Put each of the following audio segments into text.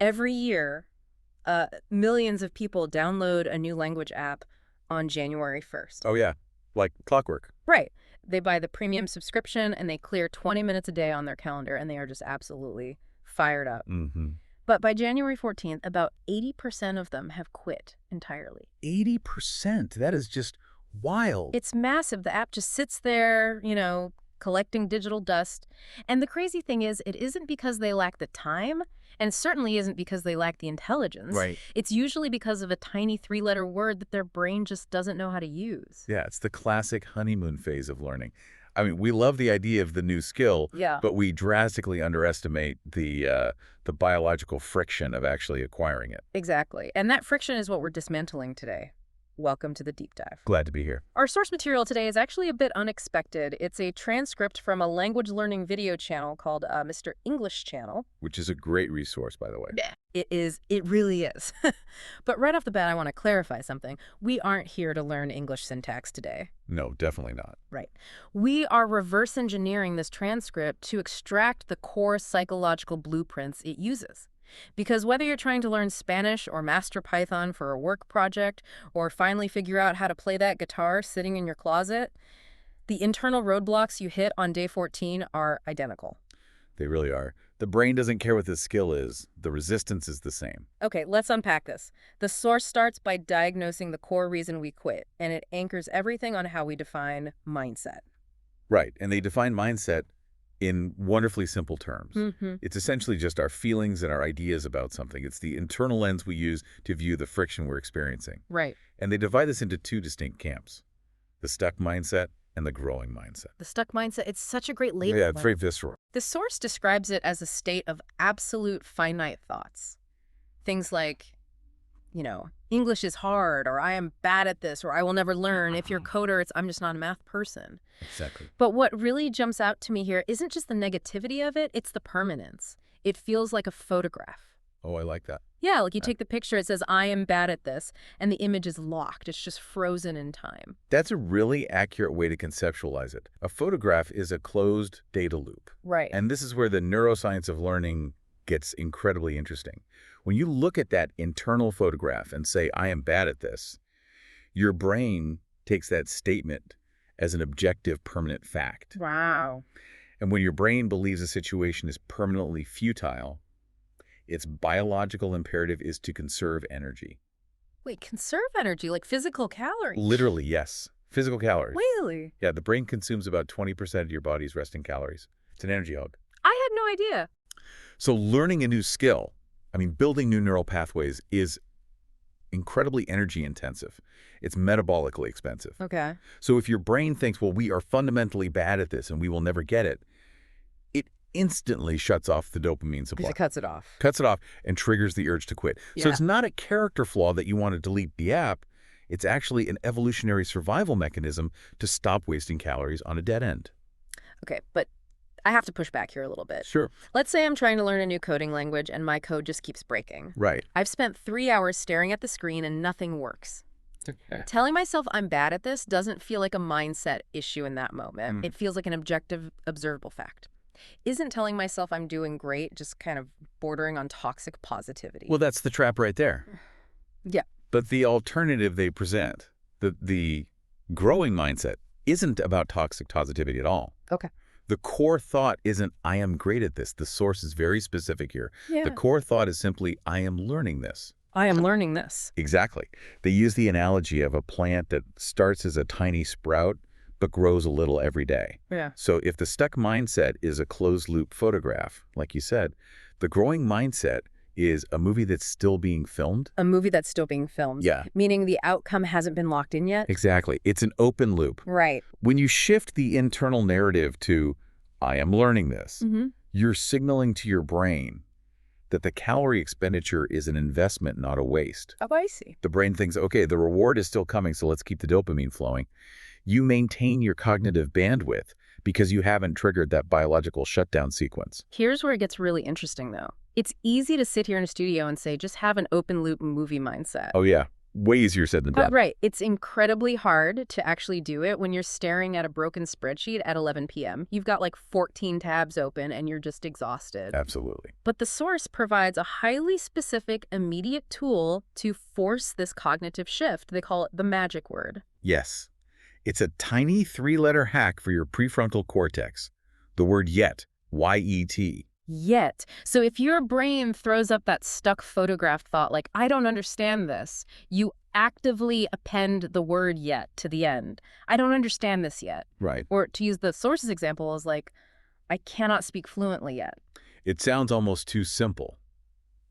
Every year, millions of people download a new language app on January 1st. Oh, yeah. Like clockwork. Right. They buy the premium subscription and they clear 20 minutes a day on their calendar, and they are just absolutely fired up. Mm-hmm. But by January 14th, about 80% of them have quit entirely. 80%? That is just wild. It's massive. The app just sits there, collecting digital dust. And the crazy thing is, it isn't because they lack the time, and it certainly isn't because they lack the intelligence. Right. It's usually because of a tiny 3-letter word that their brain just doesn't know how to use. Yeah, it's the classic honeymoon phase of learning. I mean, we love the idea of the new skill, but we drastically underestimate the biological friction of actually acquiring it. Exactly. And that friction is what we're dismantling today. Welcome to the deep dive. Glad to be here. Our source material today is actually a bit unexpected. It's a transcript from a language learning video channel called Mr. English Channel. Which is a great resource, by the way. Yeah, it is. It really is. But right off the bat, I want to clarify something. We aren't here to learn English syntax today. No, definitely not. Right. We are reverse engineering this transcript to extract the core psychological blueprints it uses. Because whether you're trying to learn Spanish or master Python for a work project or finally figure out how to play that guitar sitting in your closet, the internal roadblocks you hit on day 14 are identical. They really are. The brain doesn't care what the skill is. The resistance is the same. Okay, let's unpack this. The source starts by diagnosing the core reason we quit, and it anchors everything on how we define mindset. Right, and they define mindset in wonderfully simple terms. Mm-hmm. It's essentially just our feelings and our ideas about something. It's the internal lens we use to view the friction we're experiencing. Right. And they divide this into two distinct camps, the stuck mindset and the growing mindset. The stuck mindset, it's such a great label. Yeah, it's very visceral. The source describes it as a state of absolute finite thoughts. Things like, English is hard, or I am bad at this, or I will never learn. If you're a coder, I'm just not a math person. Exactly. But what really jumps out to me here isn't just the negativity of it, it's the permanence. It feels like a photograph. Oh, I like that. Yeah, like you take the picture, it says, I am bad at this, and the image is locked. It's just frozen in time. That's a really accurate way to conceptualize it. A photograph is a closed data loop. Right. And this is where the neuroscience of learning gets incredibly interesting. When you look at that internal photograph and say, I am bad at this, your brain takes that statement as an objective, permanent fact. Wow. And when your brain believes a situation is permanently futile, its biological imperative is to conserve energy. Wait, conserve energy, like physical calories? Literally, yes. Physical calories. Really? Yeah, the brain consumes about 20% of your body's resting calories. It's an energy hog. I had no idea. So learning a new skill, building new neural pathways is incredibly energy intensive. It's metabolically expensive. Okay. So if your brain thinks, well, we are fundamentally bad at this and we will never get it, it instantly shuts off the dopamine supply. Because it cuts it off. Cuts it off and triggers the urge to quit. Yeah. So it's not a character flaw that you want to delete the app. It's actually an evolutionary survival mechanism to stop wasting calories on a dead end. Okay, but I have to push back here a little bit. Sure. Let's say I'm trying to learn a new coding language and my code just keeps breaking. Right. I've spent 3 hours staring at the screen and nothing works. Okay. Telling myself I'm bad at this doesn't feel like a mindset issue in that moment. It feels like an objective, observable fact. Isn't telling myself I'm doing great just kind of bordering on toxic positivity? Well, that's the trap right there. Yeah. But the alternative they present, the growing mindset, isn't about toxic positivity at all. Okay. The core thought isn't, I am great at this. The source is very specific here. Yeah. The core thought is simply, I am learning this. I am learning this. Exactly. They use the analogy of a plant that starts as a tiny sprout, but grows a little every day. Yeah. So if the stuck mindset is a closed-loop photograph, like you said, the growing mindset is a movie that's still being filmed. A movie that's still being filmed. Yeah. Meaning the outcome hasn't been locked in yet? Exactly. It's an open loop. Right. When you shift the internal narrative to, I am learning this, you're signaling to your brain that the calorie expenditure is an investment, not a waste. Oh, I see. The brain thinks, okay, the reward is still coming, so let's keep the dopamine flowing. You maintain your cognitive bandwidth because you haven't triggered that biological shutdown sequence. Here's where it gets really interesting, though. It's easy to sit here in a studio and say, just have an open loop movie mindset. Oh, yeah. way easier said than done. Right. It's incredibly hard to actually do it when you're staring at a broken spreadsheet at 11 p.m. You've got like 14 tabs open and you're just exhausted. Absolutely. But the source provides a highly specific, immediate tool to force this cognitive shift. They call it the magic word. Yes. It's a tiny 3-letter hack for your prefrontal cortex. The word yet, Y-E-T. Yet. So if your brain throws up that stuck photograph thought like, I don't understand this, you actively append the word yet to the end. I don't understand this yet. Right. Or to use the source's example is like, I cannot speak fluently yet. It sounds almost too simple.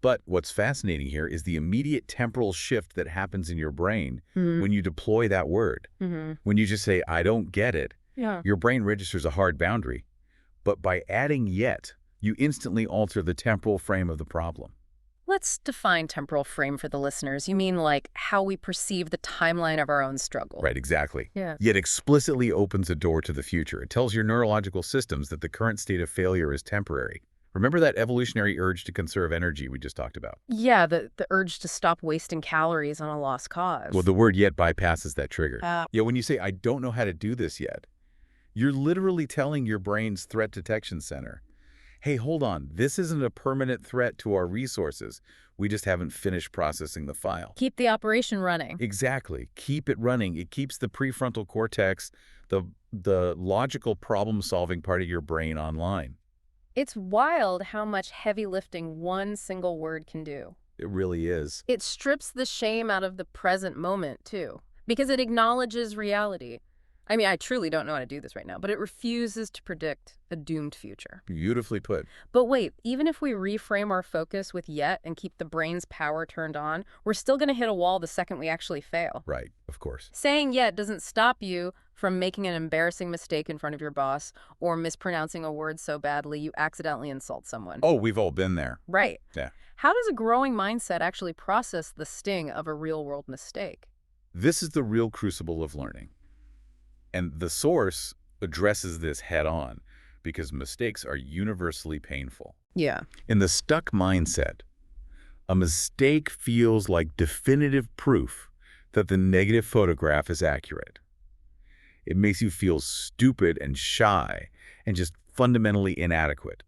But what's fascinating here is the immediate temporal shift that happens in your brain when you deploy that word. When you just say, I don't get it, your brain registers a hard boundary. But by adding yet, you instantly alter the temporal frame of the problem. Let's define temporal frame for the listeners. You mean like how we perceive the timeline of our own struggle. Right, exactly. Yeah. Yet explicitly opens a door to the future. It tells your neurological systems that the current state of failure is temporary. Remember that evolutionary urge to conserve energy we just talked about? Yeah, the urge to stop wasting calories on a lost cause. Well, the word yet bypasses that trigger. Yeah, when you say, I don't know how to do this yet, you're literally telling your brain's threat detection center, hey, hold on, this isn't a permanent threat to our resources. We just haven't finished processing the file. Keep the operation running. Exactly. Keep it running. It keeps the prefrontal cortex, the logical problem-solving part of your brain online. It's wild how much heavy lifting one single word can do. It really is. It strips the shame out of the present moment, too, because it acknowledges reality. I mean, I truly don't know how to do this right now, but it refuses to predict a doomed future. Beautifully put. But wait, even if we reframe our focus with yet and keep the brain's power turned on, we're still going to hit a wall the second we actually fail. Right, of course. Saying yet doesn't stop you from making an embarrassing mistake in front of your boss or mispronouncing a word so badly you accidentally insult someone. Oh, we've all been there. Right. Yeah. How does a growing mindset actually process the sting of a real-world mistake? This is the real crucible of learning. And the source addresses this head-on because mistakes are universally painful. Yeah. In the stuck mindset, a mistake feels like definitive proof that the negative photograph is accurate. It makes you feel stupid and shy and just fundamentally inadequate.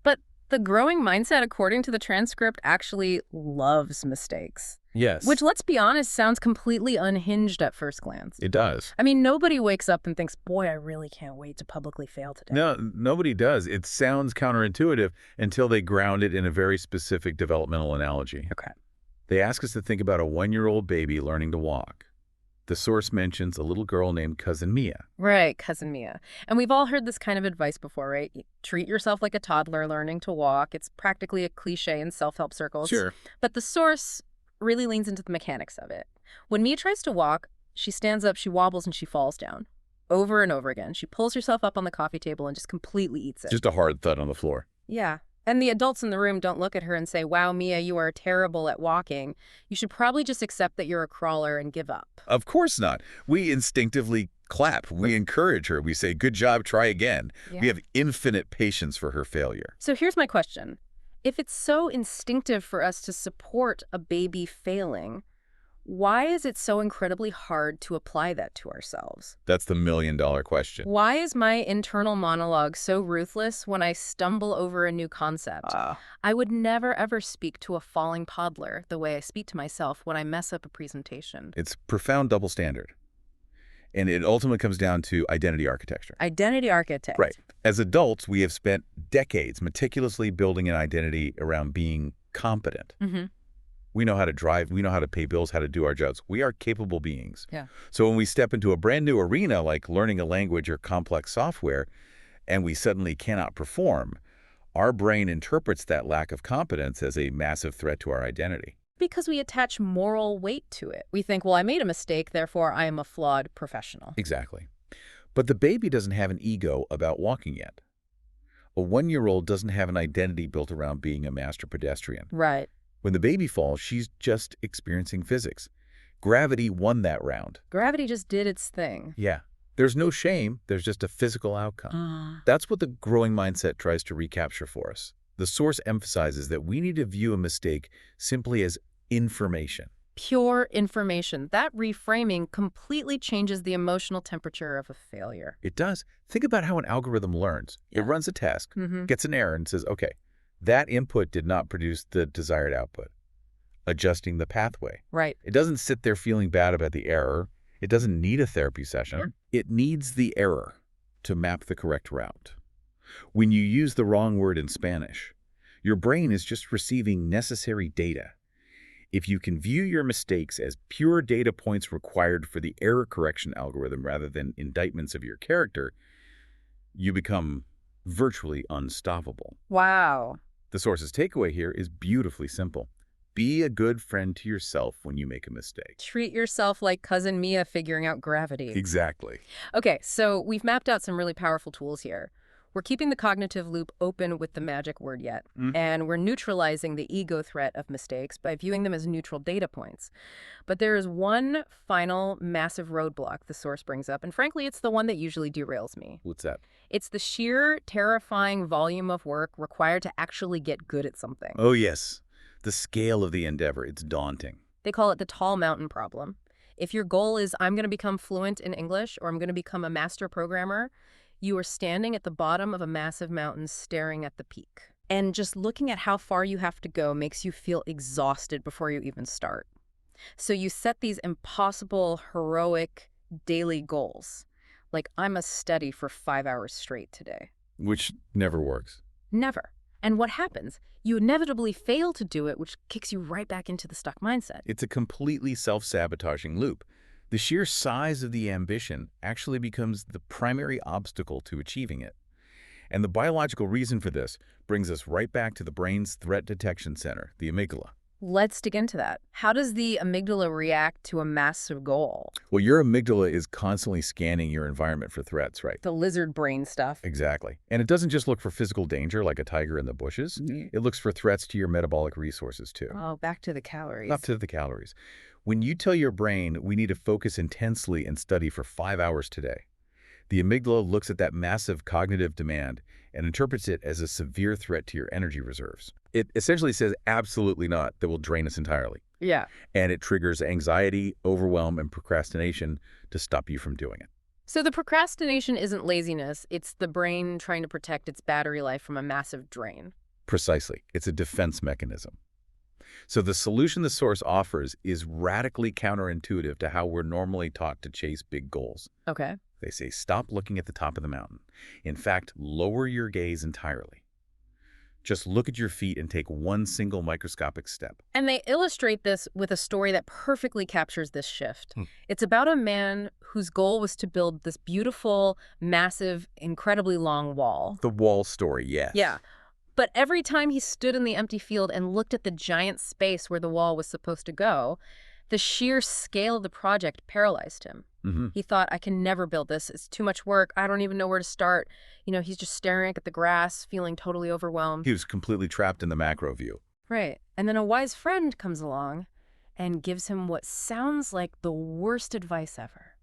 But the growing mindset, according to the transcript, actually loves mistakes. Yes. Which, let's be honest, sounds completely unhinged at first glance. It does. I mean, nobody wakes up and thinks, boy, I really can't wait to publicly fail today. No, nobody does. It sounds counterintuitive until they ground it in a very specific developmental analogy. Okay. They ask us to think about a 1-year-old baby learning to walk. The source mentions a little girl named Cousin Mia. Right, Cousin Mia. And we've all heard this kind of advice before, right? You treat yourself like a toddler learning to walk. It's practically a cliche in self-help circles. Sure. But the source really leans into the mechanics of it. When Mia tries to walk, she stands up, she wobbles, and she falls down. Over and over again. She pulls herself up on the coffee table and just completely eats it. Just a hard thud on the floor. Yeah. And the adults in the room don't look at her and say, wow, Mia, you are terrible at walking. You should probably just accept that you're a crawler and give up. Of course not. We instinctively clap. We encourage her. We say, good job, try again. Yeah. We have infinite patience for her failure. So here's my question. If it's so instinctive for us to support a baby failing, why is it so incredibly hard to apply that to ourselves? That's the million-dollar question. Why is my internal monologue so ruthless when I stumble over a new concept? I would never, ever speak to a falling toddler the way I speak to myself when I mess up a presentation. It's profound double standard. And it ultimately comes down to identity architecture. Identity architect. Right. As adults, we have spent decades meticulously building an identity around being competent. We know how to drive, we know how to pay bills, how to do our jobs. We are capable beings. Yeah. So when we step into a brand new arena like learning a language or complex software, and we suddenly cannot perform, our brain interprets that lack of competence as a massive threat to our identity. Because we attach moral weight to it. We think, well, I made a mistake, therefore I am a flawed professional. Exactly. But the baby doesn't have an ego about walking yet. A 1-year-old doesn't have an identity built around being a master pedestrian. Right. When the baby falls, she's just experiencing physics. Gravity won that round. Gravity just did its thing. Yeah. There's no shame. There's just a physical outcome. That's what the growing mindset tries to recapture for us. The source emphasizes that we need to view a mistake simply as information. Pure information. That reframing completely changes the emotional temperature of a failure. It does. Think about how an algorithm learns. It Yeah. runs a task, Mm-hmm. gets an error, and says, okay, that input did not produce the desired output. Adjusting the pathway. Right. It doesn't sit there feeling bad about the error. It doesn't need a therapy session. Sure. It needs the error to map the correct route. When you use the wrong word in Spanish, your brain is just receiving necessary data. If you can view your mistakes as pure data points required for the error correction algorithm rather than indictments of your character, you become virtually unstoppable. Wow. The source's takeaway here is beautifully simple. Be a good friend to yourself when you make a mistake. Treat yourself like Cousin Mia figuring out gravity. Exactly. Okay, so we've mapped out some really powerful tools here. We're keeping the cognitive loop open with the magic word yet, and we're neutralizing the ego threat of mistakes by viewing them as neutral data points. But there is one final massive roadblock the source brings up, and frankly, it's the one that usually derails me. What's that? It's the sheer, terrifying volume of work required to actually get good at something. Oh, yes. The scale of the endeavor, it's daunting. They call it the tall mountain problem. If your goal is, I'm going to become fluent in English or I'm going to become a master programmer, you are standing at the bottom of a massive mountain staring at the peak. And just looking at how far you have to go makes you feel exhausted before you even start. So you set these impossible, heroic daily goals. Like, I must study for 5 hours straight today. Which never works. Never. And what happens? You inevitably fail to do it, which kicks you right back into the stuck mindset. It's a completely self-sabotaging loop. The sheer size of the ambition actually becomes the primary obstacle to achieving it. And the biological reason for this brings us right back to the brain's threat detection center, the amygdala. Let's dig into that. How does the amygdala react to a massive goal? Well, your amygdala is constantly scanning your environment for threats, right? The lizard brain stuff. Exactly. And it doesn't just look for physical danger like a tiger in the bushes. It looks for threats to your metabolic resources, too. Oh, back to the calories. Up to the calories. When you tell your brain, we need to focus intensely and study for 5 hours today, the amygdala looks at that massive cognitive demand and interprets it as a severe threat to your energy reserves. It essentially says absolutely not, that will drain us entirely. Yeah. And it triggers anxiety, overwhelm, and procrastination to stop you from doing it. So the procrastination isn't laziness. It's the brain trying to protect its battery life from a massive drain. Precisely. It's a defense mechanism. So the solution the source offers is radically counterintuitive to how we're normally taught to chase big goals. Okay. They say stop looking at the top of the mountain. In fact, lower your gaze entirely. Just look at your feet and take one single microscopic step. And they illustrate this with a story that perfectly captures this shift. It's about a man whose goal was to build this beautiful, massive, incredibly long wall. The wall story, yes. Yeah. But every time he stood in the empty field and looked at the giant space where the wall was supposed to go, the sheer scale of the project paralyzed him. He thought, I can never build this. It's too much work. I don't even know where to start. He's just staring at the grass, feeling totally overwhelmed. He was completely trapped in the macro view. Right. And then a wise friend comes along and gives him what sounds like the worst advice ever.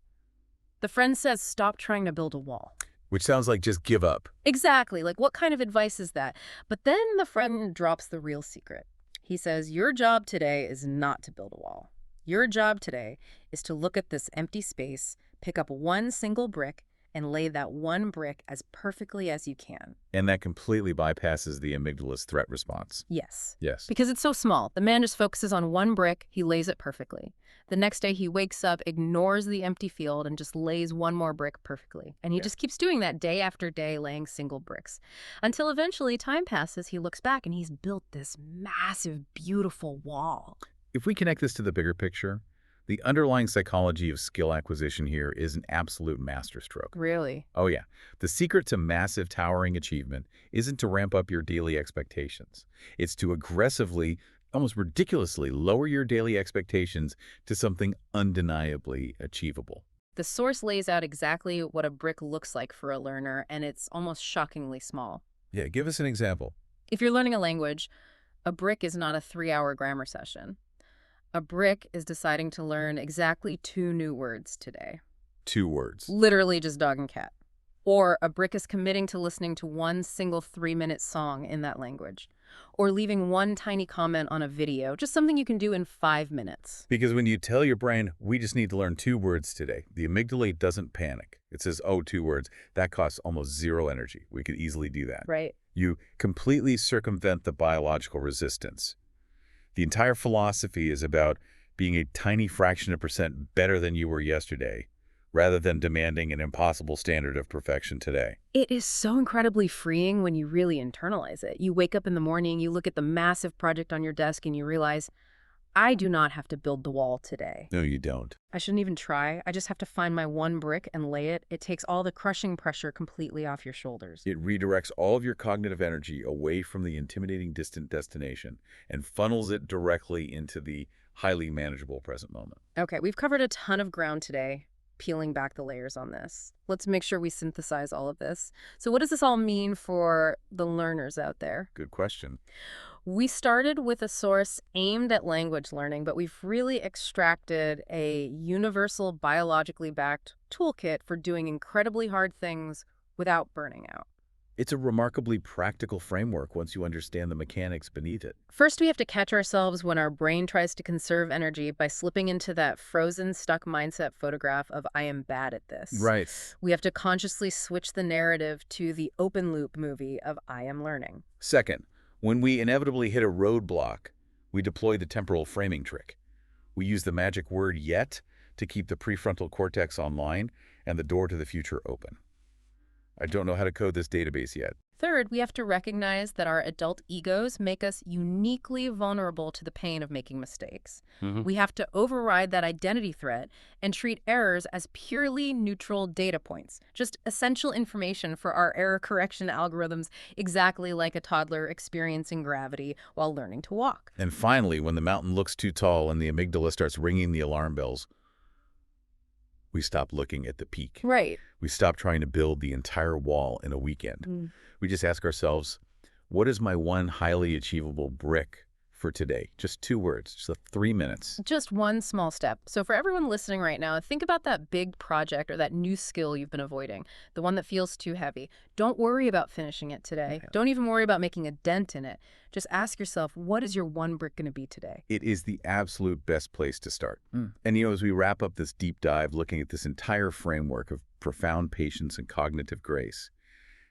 The friend says, stop trying to build a wall. Which sounds like just give up. Exactly. Like, what kind of advice is that? But then the friend drops the real secret. He says, your job today is not to build a wall. Your job today is to look at this empty space, pick up one single brick, and lay that one brick as perfectly as you can. And that completely bypasses the amygdala's threat response. Yes. Yes. Because it's so small. The man just focuses on one brick, he lays it perfectly. The next day he wakes up, ignores the empty field, and just lays one more brick perfectly. And he just keeps doing that day after day, laying single bricks. Until eventually time passes, he looks back and he's built this massive, beautiful wall. If we connect this to the bigger picture, the underlying psychology of skill acquisition here is an absolute masterstroke. Really? Oh yeah. The secret to massive towering achievement isn't to ramp up your daily expectations. It's to aggressively, almost ridiculously, lower your daily expectations to something undeniably achievable. The source lays out exactly what a brick looks like for a learner, and it's almost shockingly small. Yeah, give us an example. If you're learning a language, a brick is not a 3-hour grammar session. A brick is deciding to learn exactly 2 new words today. 2 words. Literally just dog and cat. Or a brick is committing to listening to one single 3-minute song in that language. or leaving one tiny comment on a video, just something you can do in 5 minutes. Because when you tell your brain, we just need to learn 2 words today, the amygdala doesn't panic. It says, oh, 2 words. That costs almost zero energy. We could easily do that. Right. You completely circumvent the biological resistance. The entire philosophy is about being a tiny fraction of percent better than you were yesterday, rather than demanding an impossible standard of perfection today. It is so incredibly freeing when you really internalize it. You wake up in the morning, you look at the massive project on your desk, and you realize, I do not have to build the wall today. No, you don't. I shouldn't even try. I just have to find my one brick and lay it. It takes all the crushing pressure completely off your shoulders. It redirects all of your cognitive energy away from the intimidating distant destination and funnels it directly into the highly manageable present moment. Okay, we've covered a ton of ground today, peeling back the layers on this. Let's make sure we synthesize all of this. So what does this all mean for the learners out there? Good question. We started with a source aimed at language learning, but we've really extracted a universal, biologically backed toolkit for doing incredibly hard things without burning out. It's a remarkably practical framework once you understand the mechanics beneath it. First, we have to catch ourselves when our brain tries to conserve energy by slipping into that frozen, stuck mindset photograph of I am bad at this. Right. We have to consciously switch the narrative to the open loop movie of I am learning. Second, when we inevitably hit a roadblock, we deploy the temporal framing trick. We use the magic word yet to keep the prefrontal cortex online and the door to the future open. I don't know how to code this database yet. Third, we have to recognize that our adult egos make us uniquely vulnerable to the pain of making mistakes. We have to override that identity threat and treat errors as purely neutral data points, just essential information for our error correction algorithms, exactly like a toddler experiencing gravity while learning to walk. And finally, when the mountain looks too tall and the amygdala starts ringing the alarm bells, we stop looking at the peak. Right. We stop trying to build the entire wall in a weekend. We just ask ourselves, what is my one highly achievable brick for today? Just 2 words, just 3 minutes. Just one small step. So for everyone listening right now, think about that big project or that new skill you've been avoiding, the one that feels too heavy. Don't worry about finishing it today. Don't even worry about making a dent in it. Just ask yourself, what is your one brick going to be today? It is the absolute best place to start. And as we wrap up this deep dive looking at this entire framework of profound patience and cognitive grace,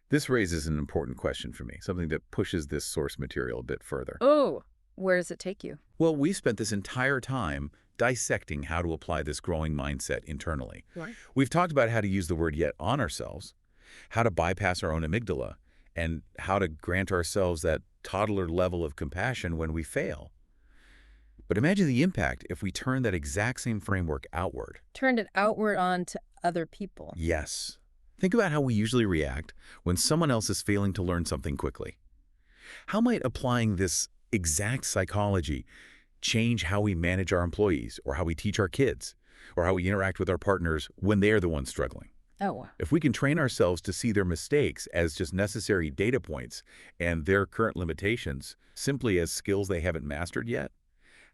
this raises an important question for me, something that pushes this source material a bit further. Oh, where does it take you? Well, we spent this entire time dissecting how to apply this growing mindset internally. Right. We've talked about how to use the word yet on ourselves, how to bypass our own amygdala, and how to grant ourselves that toddler level of compassion when we fail. But imagine the impact if we turn that exact same framework outward. Turned it outward on to other people. Yes. Think about how we usually react when someone else is failing to learn something quickly. How might applying this exact psychology change how we manage our employees, or how we teach our kids, or how we interact with our partners when they're the ones struggling? Oh. If we can train ourselves to see their mistakes as just necessary data points and their current limitations simply as skills they haven't mastered yet,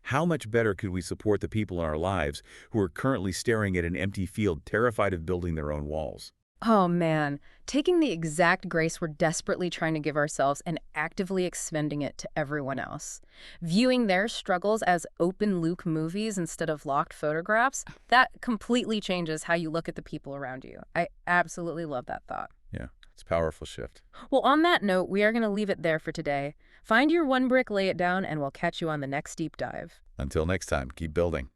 how much better could we support the people in our lives who are currently staring at an empty field, terrified of building their own walls? Oh man, taking the exact grace we're desperately trying to give ourselves and actively expending it to everyone else. Viewing their struggles as open loop movies instead of locked photographs, that completely changes how you look at the people around you. I absolutely love that thought. Yeah, it's a powerful shift. Well, on that note, we are going to leave it there for today. Find your one brick, lay it down, and we'll catch you on the next deep dive. Until next time, keep building.